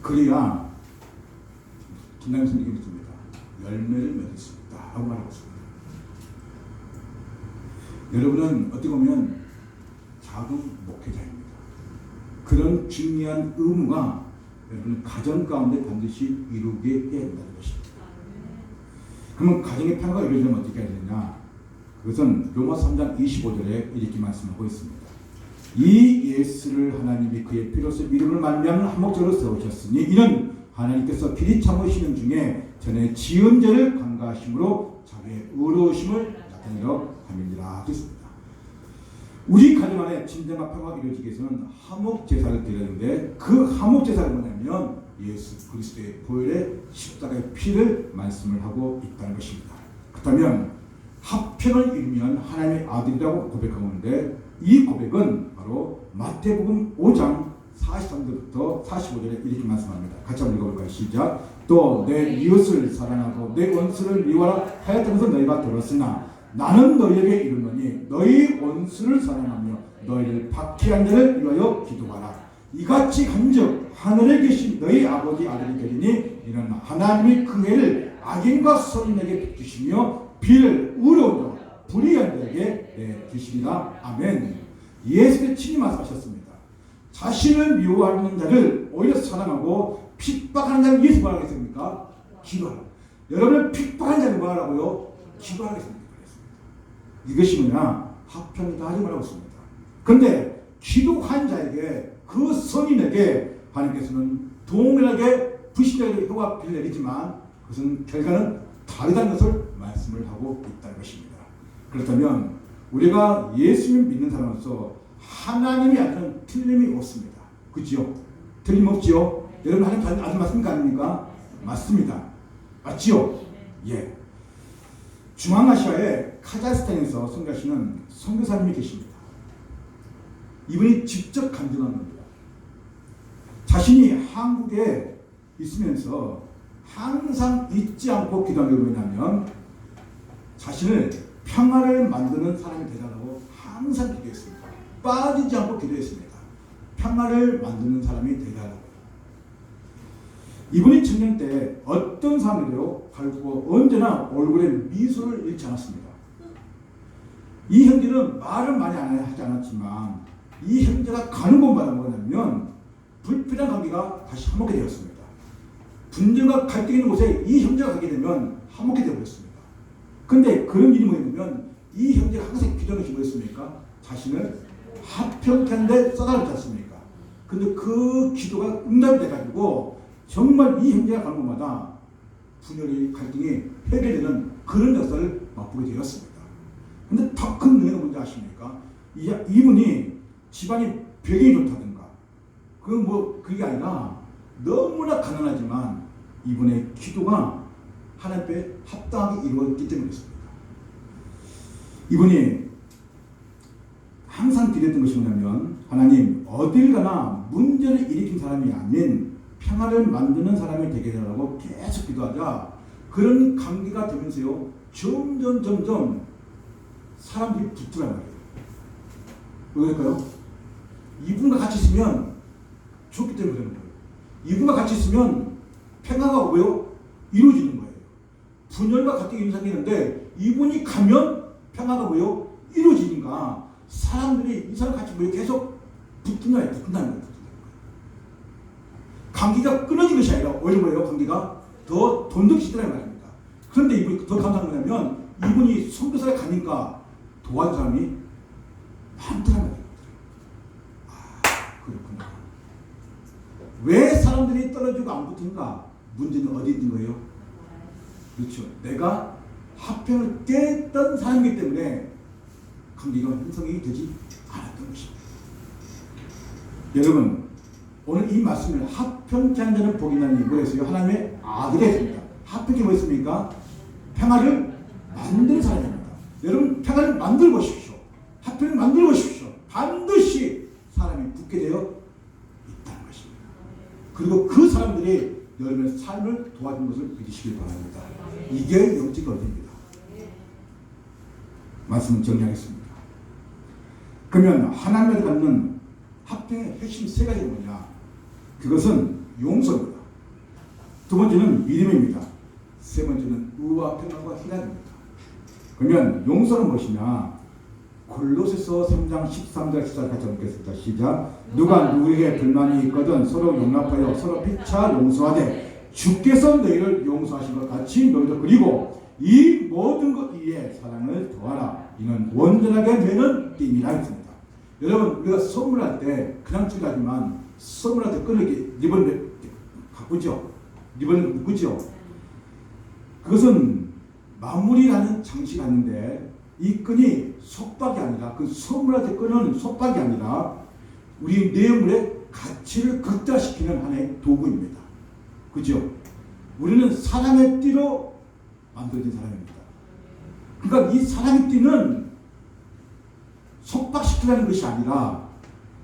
그래야 김남희 선생님이 있습니다. 열매를 맺을 수 있다 하고 말하고 있습니다. 여러분은 어떻게 보면 작은 목회자입니다. 그런 중요한 의무가 여러분 가정 가운데 반드시 이루게 해야 된다는 것입니다. 그러면 가정의 평화가 이루어지면 어떻게 해야 되느냐? 그것은 로마 3장 25절에 이렇게 말씀하고 있습니다. 이 예수를 하나님이 그의 피로써 믿음을 말미암아 한목적으로 세우셨으니 이는 하나님께서 필히 참으시는 중에 전에 지은 죄를 간과하심으로 자기의 의로우심을 나타내려 함이니라 했습니다. 우리 가정 안에 진정한 평화가 이루어지기 위해서는 화목 제사를 드렸는데 그 화목 제사가 뭐냐면 예수 그리스도의 보혈의 십자가의 피를 말씀을 하고 있다는 것입니다. 그렇다면 합평을 이루면 하나님의 아들이라고 고백하고 있는데 이 고백은 바로 마태복음 5장 43절부터 45절에 이렇게 말씀합니다. 같이 한번 읽어볼까요? 시작. 또 내 이웃을 사랑하고 내 원수를 미워하라 하였던 것을 너희가 들었으나 나는 너희에게 이르노니 너희 원수를 사랑하며 너희를 박해한 자를 위하여 기도하라. 이같이 한즉 하늘에 계신 너희 아버지 아들이 되리니 이는 하나님이 그 해를 악인과 선인에게 주시며 비를 의로운 불의한 자에게 주시리라. 아멘. 예수께서 친히 말씀하셨습니다. 자신을 미워하는 자를 오히려 사랑하고 핍박하는 자를 예수 뭐라고 했습니까? 기도하라. 여러분을 핍박하는 자를 뭐라고요? 기도하겠습니다. 이것이 뭐냐? 합평이다 하지 말라고 했습니다. 그런데 기도한 자에게 그 선인에게 하나님께서는 동일하게 불신자에게 효과를 내리지만 그것은 결과는 다르다는 것을 말씀을 하고 있다는 것입니다. 그렇다면 우리가 예수를 믿는 사람으로서 하나님이 아니면 틀림이 없습니다. 그렇죠? 틀림없지요? 여러분 하나님 아주 맞습니까? 아닙니까? 맞습니다. 맞지요? 예. 중앙아시아의 카자흐스탄에서 선교하시는 선교사님이 계십니다. 이분이 직접 간증한 겁니다. 자신이 한국에 있으면서 항상 잊지 않고 기도한 게 뭐냐면 자신을 평화를 만드는 사람이 되라고 항상 기도했습니다. 빠지지 않고 기도했습니다. 평화를 만드는 사람이 되라고. 이분이 청년 때 어떤 사람이래요? 밝고 언제나 얼굴에 미소를 잃지 않았습니다. 이 형제는 말을 많이 하지 않았지만 이 형제가 가는 곳마다 뭐냐면 불필요한 관계가 다시 화목해 되었습니다. 분쟁과 갈등이 있는 곳에 이 형제가 가게 되면 화목해 되어버렸습니다. 그런데 그런 일이 뭐냐면 이 형제가 항상 기도하는 것이 뭐였습니까? 자신을 합평케 하는데 써달지 않습니까? 근데 그 기도가 응답이 돼가지고 정말 이 형제가 가는 곳마다 분열이 갈등이 해결되는 그런 역사를 맛보게 되었습니다. 근데 더 큰 은혜가 뭔지 아십니까? 이분이 집안이 배경이 좋다든가 그게 아니라 너무나 가난하지만 이분의 기도가 하나님 앞에 합당하게 이루어졌기 때문이었습니다. 이분이 항상 기도했던 것이 뭐냐면 하나님 어딜 가나 문제를 일으킨 사람이 아닌 평화를 만드는 사람이 되게 해달라고 계속 기도하자 그런 관계가 되면서요 점점 사람들이 붙더란 말이에요. 왜 그럴까요? 이분과 같이 있으면 좋기 때문에 그러는 거예요. 이분과 같이 있으면 평화가 뭐예요? 이루어지는 거예요. 분열과 갈등이 생기는데 이분이 가면 평화가 뭐예요? 이루어지니까 사람들이 이 사람 같이 뭐예요? 계속 붙는다는 거예요. 감기가 끊어진 것이 아니라 오히려 뭐예요? 감기가 더 돈독해지더란 말입니다. 그런데 이분이 더 감사한 거냐면 이분이 선교사에 가니까 도와준 사람이 많더란 말입니다. 아, 그렇구나. 왜 사람들이 떨어지고 안 붙은가? 문제는 어디 있는 거예요? 그렇죠. 내가 화평을 깼던 사람이기 때문에 감기가 형성이 되지 않았던 것입니다. 여러분, 오늘 이 말씀을 화평케 하는 자는 복이 있나니 뭐였어요? 하나님의 아들이 했습니다. 화평이 뭐였습니까? 평화를 만드는 사람입니다. 여러분, 평화를 만들어 보십시오. 화평을 만들어 보십시오. 반드시 사람이 붙게 되어 있다는 것입니다. 그리고 그 사람들이 여러분의 삶을 도와준 것을 믿으시길 바랍니다. 이게 영적 권리입니다. 말씀을 정리하겠습니다. 그러면 하나님을 갖는 화평의 핵심 세 가지가 뭐냐? 그것은 용서입니다. 두 번째는 믿음입니다. 세 번째는 의와 평안과 희락입니다. 그러면 용서는 무엇이냐? 골로새서 3장 13절 14절 같이 읽겠습니다. 시작. 누가 누구에게 불만이 있거든 서로 용납하여 서로 피차 용서하되 주께서 너희를 용서하신 것 같이 너희도 그리고 이 모든 것 위에 사랑을 더하라. 이는 온전하게 되는 띠이라 했습니다. 여러분, 우리가 선물할 때 그냥 주가지만 선물할 때 끈을 이렇게 리본을 바꾸죠. 리본을 묶죠. 그것은 마무리라는 장치가 있는데 이 끈이 속박이 아니라 그 선물할 때 끈은 속박이 아니라 우리 내용물의 가치를 극대화시키는 하나의 도구입니다. 그죠? 우리는 사랑의 띠로 만들어진 사람입니다. 그러니까 이 사랑의 띠는 속박시키려는 것이 아니라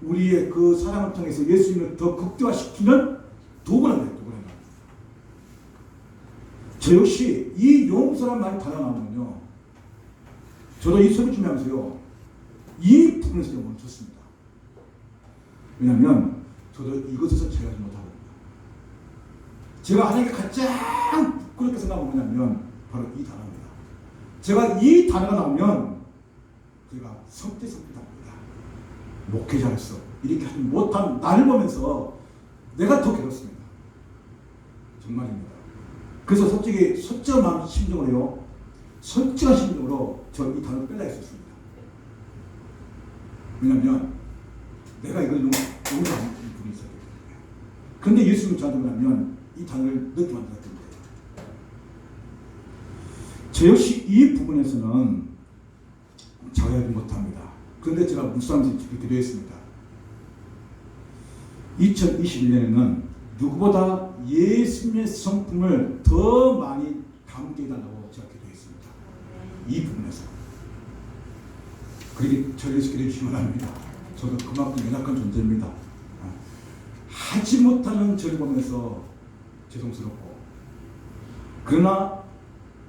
우리의 그 사랑을 통해서 예수님을 더 극대화시키는 도구란 말이에요. 도구란 말이에요. 저 역시 이 용서란 말이 단어 나오면요, 저도 이 소리 준비하면서요 이 부분에서 멈췄습니다. 왜냐하면 저도 이것에서 제가 좀 못하거든요. 제가 하나님께 가장 부끄럽게 생각하면 뭐냐면 바로 이 단어입니다. 제가 이 단어가 나오면 제가 성태성태합니다. 목회자로서 이렇게 하지 못한 나를 보면서 내가 더 괴롭습니다. 정말입니다. 그래서 솔직히 솔직한 심정으로요, 솔직한 심정으로 저 이 단어를 빼려 했었습니다. 왜냐하면 내가 이걸 너무 용서하는 분이 있어야 되거든요. 그런데 예수님 저한테 뭐냐면 이 단어를 넣게 만들었던 거예요. 저 역시 이 부분에서는 자유하지 못합니다. 그런데 제가 묵상하면서 기도했습니다. 2021년에는 누구보다 예수님의 성품을 더 많이 담게 해달라고 제가 기도했습니다. 이 부분에서. 그렇게 저에서 기도해 주시기 바랍니다. 저도 그만큼 연약한 존재입니다. 하지 못하는 저를 보면서 죄송스럽고, 그러나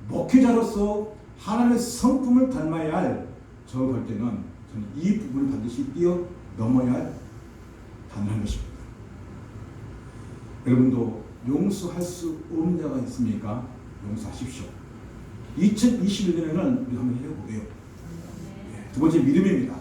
목회자로서 하나님의 성품을 닮아야 할 저 볼 때는 저는 이 부분을 반드시 뛰어넘어야 할 단어한 것입니다. 여러분도 용서할 수 없는 자가 있습니까? 용서하십시오. 2021년에는 우리 한번 해보게요. 두 번째, 믿음입니다.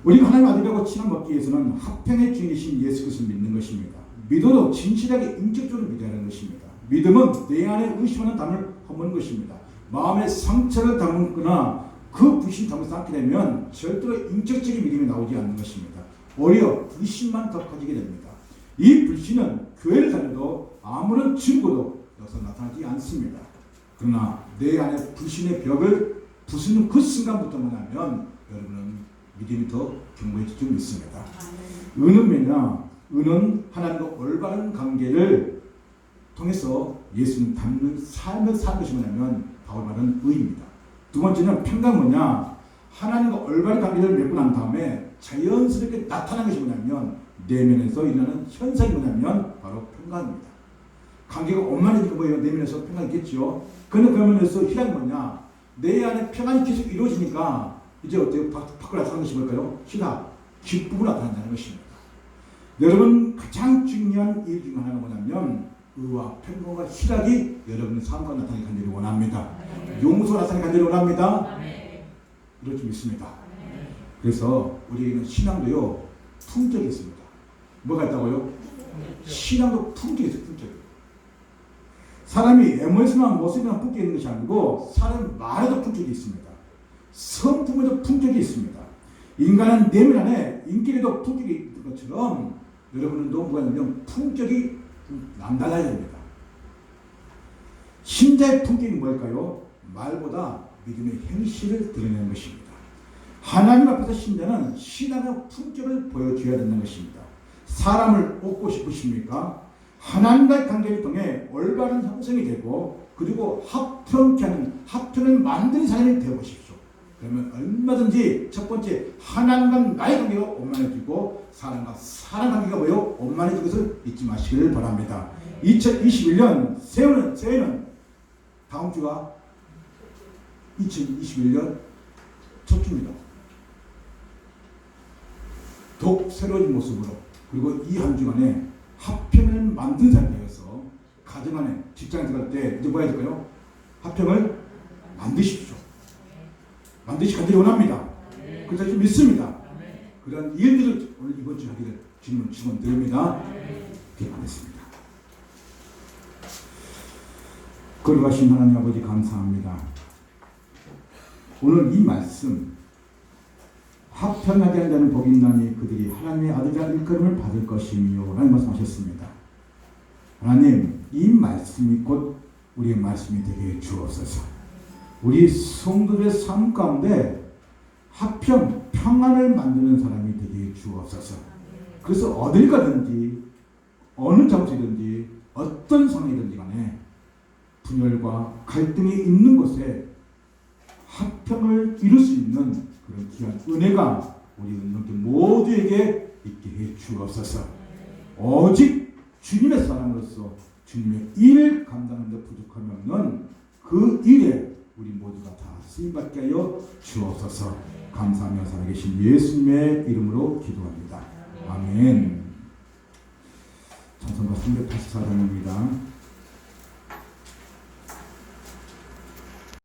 우리가 하나님 아들하고 친한 먹기 위해서는 화평의 주인이신 예수 그리스도를 믿는 것입니다. 믿어도 진실하게 인격적으로 믿어야 하는 것입니다. 믿음은 내 안에 의심하는 담을 허무는 것입니다. 마음의 상처를 담거나 그 불신 담아서 않게 되면 절대로 인격적인 믿음이 나오지 않는 것입니다. 오히려 불신만 더 커지게 됩니다. 이 불신은 교회를 다녀도 아무런 증거도 여기서 나타나지 않습니다. 그러나 내 안에 불신의 벽을 부수는 그 순간부터 뭐냐면 여러분은 믿음이 더 견고해질 줄 믿습니다. 은은 뭐냐? 은은 하나님과 올바른 관계를 통해서 예수님 닮는 삶을 사는 것이 뭐냐면 바울 말은 의입니다. 두 번째는 평강 뭐냐? 하나님과 올바른 관계를 맺고 난 다음에 자연스럽게 나타나는 것이 뭐냐면 내면에서 일어나는 현상이 뭐냐면 바로 평강입니다. 관계가 원만해지고 뭐예요? 내면에서 평강이 있겠죠. 그런데 그러면서 희락이 뭐냐? 내 안에 평안이 계속 이루어지니까 이제 어때요? 밖으로 나타나는 것이 뭘까요? 희락, 기쁨을 나타낸다는 것입니다. 여러분 가장 중요한 일 중 하나가 뭐냐면 의와 평강과 희락이 여러분의 삶과 나타나는 간절히 원합니다. 용서가 나타나는 간절히 원합니다. 이럴 줄 믿습니다. 그래서 우리는 신앙도요 품격이 있습니다. 뭐가 있다고요? 신앙도 품격이 있어요. 품격. 사람이 외모에서만 모습에만 품격이 있는 것이 아니고 사람 말에도 품격이 있습니다. 성품에도 품격이 있습니다. 인간은 내면 안에 인격에도 품격이 있는 것처럼 여러분도 뭐가 있냐면 품격이 남달라야 됩니다. 신자의 품격이 뭘까요? 말보다 믿음의 행실을 드러내는 것입니다. 하나님 앞에서 신자는 신앙의 품격을 보여줘야 되는 것입니다. 사람을 얻고 싶으십니까? 하나님과의 관계를 통해 올바른 형성이 되고 그리고 합편을 만드는 사람이 되어보십시오. 그러면 얼마든지 첫 번째 하나님과 나의 관계가 원만해지고 사람과 사람 관계가 뭐요? 원만해질 것을 잊지 마시기를 바랍니다. 2021년 새해는 다음 주가 2021년 첫 주입니다. 더욱 새로운 모습으로 그리고 이 한 주간에 합평을 만든 사람이 되어서 가정 안에 직장에 들어갈 때 이제 뭐 해야 될까요? 합평을 만드십시오. 만드시 간절히 원합니다. 그래서 좀 믿습니다. 그런 일들을 오늘 이번 주 하기를 주님은 축원드립니다. 기도하겠습니다. 거룩하신 하나님 아버지 감사합니다. 오늘 이 말씀 합평하게 한 자는 복이 있나니 그들이 하나님의 아들이라 일컬음을 받을 것이며 라는 말씀하셨습니다. 하나님 이 말씀이 곧 우리의 말씀이 되게 주옵소서. 우리 성도들의 삶 가운데 합평, 평안을 만드는 사람이 되게 주옵소서. 그래서 어딜 가든지 어느 장소이든지 어떤 상황이든지 간에 분열과 갈등이 있는 곳에 합평을 이룰 수 있는 그런 귀한 은혜가 우리 은동들 모두에게 있게 해 주옵소서. 오직 주님의 사람으로서 주님의 일을 감당하는 데 부족함이 없는 그 일에 우리 모두가 다 쓰임받게 하여 주옵소서. 감사하며 살아계신 예수님의 이름으로 기도합니다. 아멘. 찬송가 384장입니다.